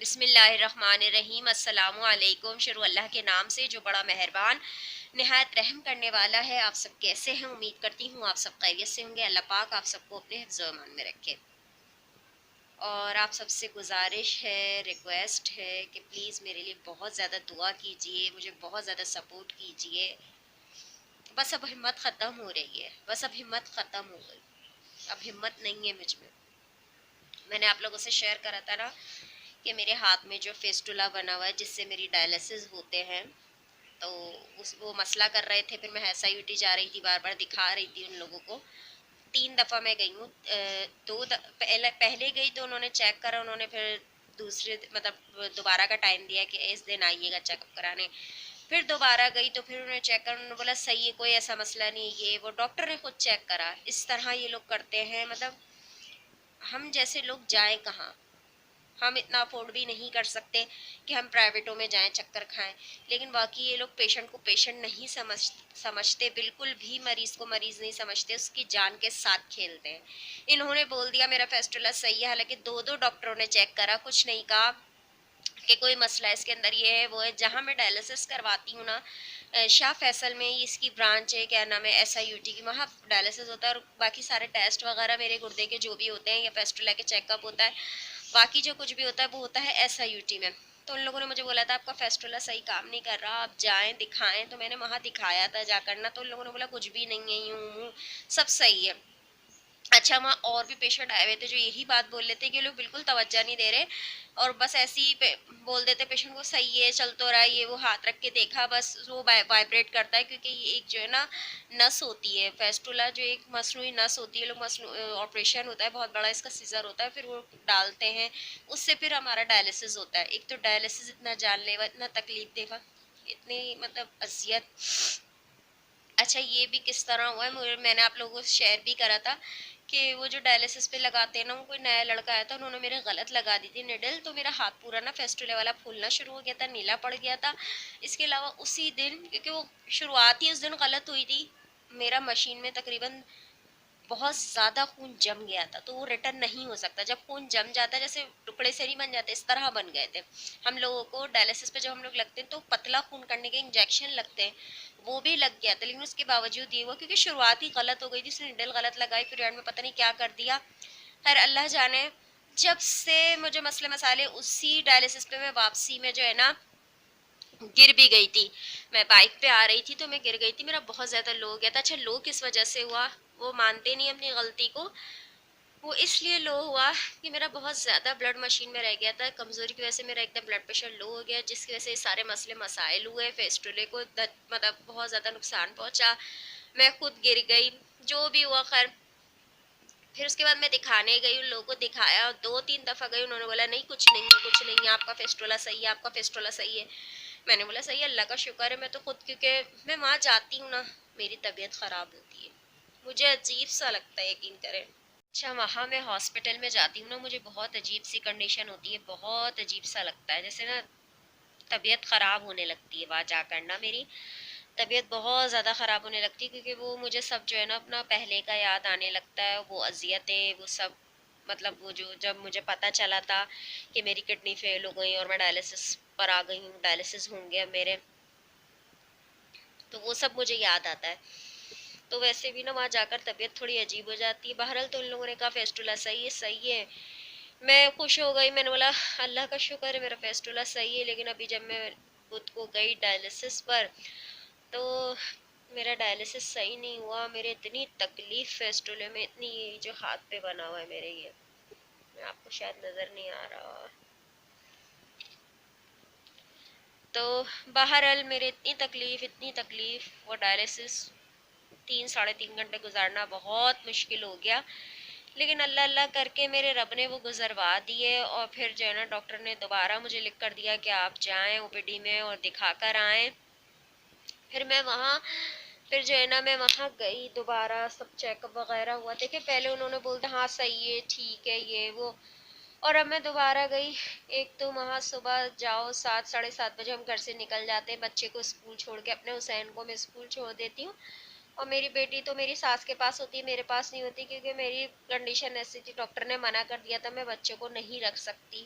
بسم اللہ الرحمن الرحیم۔ السلام علیکم۔ شروع اللہ کے نام سے جو بڑا مہربان نہایت رحم کرنے والا ہے۔ آپ سب کیسے ہیں؟ امید کرتی ہوں آپ سب خیریت سے ہوں گے۔ اللہ پاک آپ سب کو اپنے حفظ و امان میں رکھے۔ اور آپ سب سے گزارش ہے، ریکویسٹ ہے کہ پلیز میرے لیے بہت زیادہ دعا کیجئے، مجھے بہت زیادہ سپورٹ کیجئے۔ بس اب ہمت ختم ہو رہی ہے، بس اب ہمت ختم ہو گئی، اب ہمت نہیں ہے مجھ میں نے آپ لوگوں سے شیئر کرا تھا نا کہ میرے ہاتھ میں جو فیسٹولا بنا ہوا ہے جس سے میری ڈائلسس ہوتے ہیں، تو وہ مسئلہ کر رہے تھے۔ پھر میں ایس آئی یو ٹی جا رہی تھی، بار بار دکھا رہی تھی ان لوگوں کو۔ 3 دفعہ میں گئی ہوں۔ پہلے گئی تو انہوں نے چیک کرا، انہوں نے پھر دوسرے مطلب دوبارہ کا ٹائم دیا کہ اس دن آئیے گا چیک اپ کرانے۔ پھر دوبارہ گئی تو پھر انہوں نے چیک کرا، انہوں نے بولا صحیح ہے، کوئی ایسا مسئلہ نہیں، یہ وہ ڈاکٹر نے خود چیک کرا۔ اس طرح یہ لوگ کرتے ہیں، مطلب ہم جیسے لوگ جائیں کہاں؟ ہم اتنا افورڈ بھی نہیں کر سکتے کہ ہم پرائیویٹوں میں جائیں چکر کھائیں، لیکن باقی یہ لوگ پیشنٹ کو پیشنٹ نہیں سمجھتے، بالکل بھی مریض کو مریض نہیں سمجھتے، اس کی جان کے ساتھ کھیلتے ہیں۔ انہوں نے بول دیا میرا فیسٹولا صحیح ہے، حالانکہ 2 ڈاکٹروں نے چیک کرا، کچھ نہیں کہا کہ کوئی مسئلہ ہے اس کے اندر، یہ ہے وہ ہے۔ جہاں میں ڈائلسس کرواتی ہوں نا، شاہ فیصل میں اس کی برانچ ہے، کیا نام ہے، ایس آئی یو ٹی کی، وہاں ڈائلسس ہوتا ہے، اور باقی سارے ٹیسٹ وغیرہ میرے گردے کے جو بھی ہوتے ہیں یا فیسٹولا کے چیک اپ ہوتا ہے، باقی جو کچھ بھی ہوتا ہے وہ ہوتا ہے ایس آئی یو ٹی میں۔ تو ان لوگوں نے مجھے بولا تھا آپ کا فیسٹولا صحیح کام نہیں کر رہا، آپ جائیں دکھائیں، تو میں نے وہاں دکھایا تھا جا کرنا، تو ان لوگوں نے بولا کچھ بھی نہیں ہے، یوں سب صحیح ہے۔ اچھا، وہاں اور بھی پیشنٹ آئے ہوئے تھے جو یہی بات بول رہے تھے کہ لوگ بالکل توجہ نہیں دے رہے، اور بس ایسے ہی بول دیتے پیشنٹ کو صحیح ہے چل تو رہا ہے، یہ وہ ہاتھ رکھ کے دیکھا، بس وہ وائبریٹ کرتا ہے، کیونکہ یہ ایک جو ہے نا نس ہوتی ہے، فیسٹولا جو ایک مصنوعی نس ہوتی ہے، لوگ آپریشن ہوتا ہے بہت بڑا، اس کا سیزر ہوتا ہے، پھر وہ ڈالتے ہیں، اس سے پھر ہمارا ڈائلسس ہوتا ہے۔ ایک تو ڈائلسس اتنا جان لیوا، اتنا تکلیف دے گا، اتنی مطلب اذیت۔ اچھا، یہ بھی کس طرح ہوا ہے، میں نے آپ لوگوں کو شیئر بھی کرا تھا کہ وہ جو ڈائلسس پہ لگاتے ہیں نا، وہ کوئی نیا لڑکا آیا تھا، انہوں نے میرے غلط لگا دی تھی نیڈل، تو میرا ہاتھ پورا نا فیسٹولے والا پھولنا شروع ہو گیا تھا، نیلا پڑ گیا تھا۔ اس کے علاوہ اسی دن، کیونکہ وہ شروعات ہی اس دن غلط ہوئی تھی، میرا مشین میں تقریباً بہت زیادہ خون جم گیا تھا، تو وہ ریٹرن نہیں ہو سکتا۔ جب خون جم جاتا ہے، جیسے ٹکڑے سے نہیں بن جاتے، اس طرح بن گئے تھے ہم لوگوں کو۔ ڈائلسس پہ جب ہم لوگ لگتے ہیں تو پتلا خون کرنے کے انجیکشن لگتے ہیں، وہ بھی لگ گیا تھا، لیکن اس کے باوجود یہ ہوا کیونکہ شروعات ہی غلط ہو گئی تھی، اس نے نیڈل غلط لگائی، پھر اینڈ میں پتہ نہیں کیا کر دیا، خیر اللہ جانے۔ جب سے مجھے مسئلے مسالے، اسی ڈائلسس پہ میں واپسی میں جو ہے نا گر بھی گئی تھی، میں بائک پہ آ رہی تھی تو میں گر گئی تھی، میرا بہت زیادہ لو ہو گیا تھا۔ اچھا، لو کس وجہ سے ہوا؟ وہ مانتے نہیں اپنی غلطی کو۔ وہ اس لیے لو ہوا کہ میرا بہت زیادہ بلڈ مشین میں رہ گیا تھا، کمزوری کی وجہ سے میرا ایک دم بلڈ پریشر لو ہو گیا، جس کی وجہ سے یہ سارے مسئلے مسائل ہوئے، فیسٹولے کو مطلب بہت زیادہ نقصان پہنچا، میں خود گر گئی، جو بھی ہوا خیر۔ پھر اس کے بعد میں دکھانے گئی، ان لوگوں کو دکھایا، 2-3 دفعہ گئی، انہوں نے بولا نہیں کچھ نہیں ہے، کچھ نہیں ہے، آپ کا فیسٹولا صحیح ہے، آپ کا فیسٹولا صحیح ہے۔ میں نے بولا صحیح ہے، اللہ کا شکر ہے۔ میں تو خود، کیونکہ میں وہاں جاتی ہوں نا، میری طبیعت خراب ہوتی ہے، مجھے عجیب سا لگتا ہے، یقین کریں۔ اچھا، وہاں میں ہاسپٹل میں جاتی ہوں نا، مجھے بہت عجیب سی کنڈیشن ہوتی ہے، بہت عجیب سا لگتا ہے، جیسے نا طبیعت خراب ہونے لگتی ہے وہاں جا کر نا، میری طبیعت بہت زیادہ خراب ہونے لگتی ہے، کیونکہ وہ مجھے سب جو ہے نا اپنا پہلے کا یاد آنے لگتا ہے، وہ اذیتیں، وہ سب، مطلب وہ جو جب مجھے پتہ چلا تھا کہ میری کڈنی فیل ہو گئی اور میں ڈائلسس پر آ گئی ہوں، ڈائلسس ہوں گے اب میرے، تو وہ سب مجھے یاد آتا ہے۔ تو ویسے بھی نا وہاں جا کر طبیعت تھوڑی عجیب ہو جاتی ہے۔ بہرحال تو ان لوگوں نے کہا فیسٹولا صحیح ہے، صحیح ہے، میں خوش ہو گئی، میں نے بولا اللہ کا شکر ہے میرا فیسٹولا صحیح ہے۔ لیکن ابھی جب میں خود کو گئی ڈائلسس پر، تو میرا ڈائلسس صحیح نہیں ہوا، میرے اتنی تکلیف فیسٹولے میں، اتنی، یہ جو ہاتھ پہ بنا ہوا ہے میرے، یہ آپ کو شاید نظر نہیں آ رہا، تو بہرحال میرے اتنی تکلیف، وہ ڈائلسس 3-3.5 گھنٹے گزارنا بہت مشکل ہو گیا، لیکن اللہ اللہ کر کے میرے رب نے وہ گزروا دیے، اور پھر جو ہے نا ڈاکٹر نے دوبارہ مجھے لکھ کر دیا کہ آپ جائیں او پی ڈی میں اور دکھا کر آئیں۔ پھر میں وہاں، پھر جو ہے نا میں وہاں گئی، دوبارہ سب چیک اپ وغیرہ ہوا، دیکھے پہلے انہوں نے بولتے ہاں صحیح ہے، ٹھیک ہے، یہ وہ، اور اب میں دوبارہ گئی۔ ایک تو وہاں صبح جاؤ 7-7:30 بجے ہم گھر سے نکل جاتے ہیں، بچے کو اسکول چھوڑ کے، اپنے حسین کو میں اسکول چھوڑ دیتی ہوں، اور میری بیٹی تو میری ساس کے پاس ہوتی ہے، میرے پاس نہیں ہوتی، کیونکہ میری کنڈیشن ایسی تھی، ڈاکٹر نے منع کر دیا تھا میں بچے کو نہیں رکھ سکتی،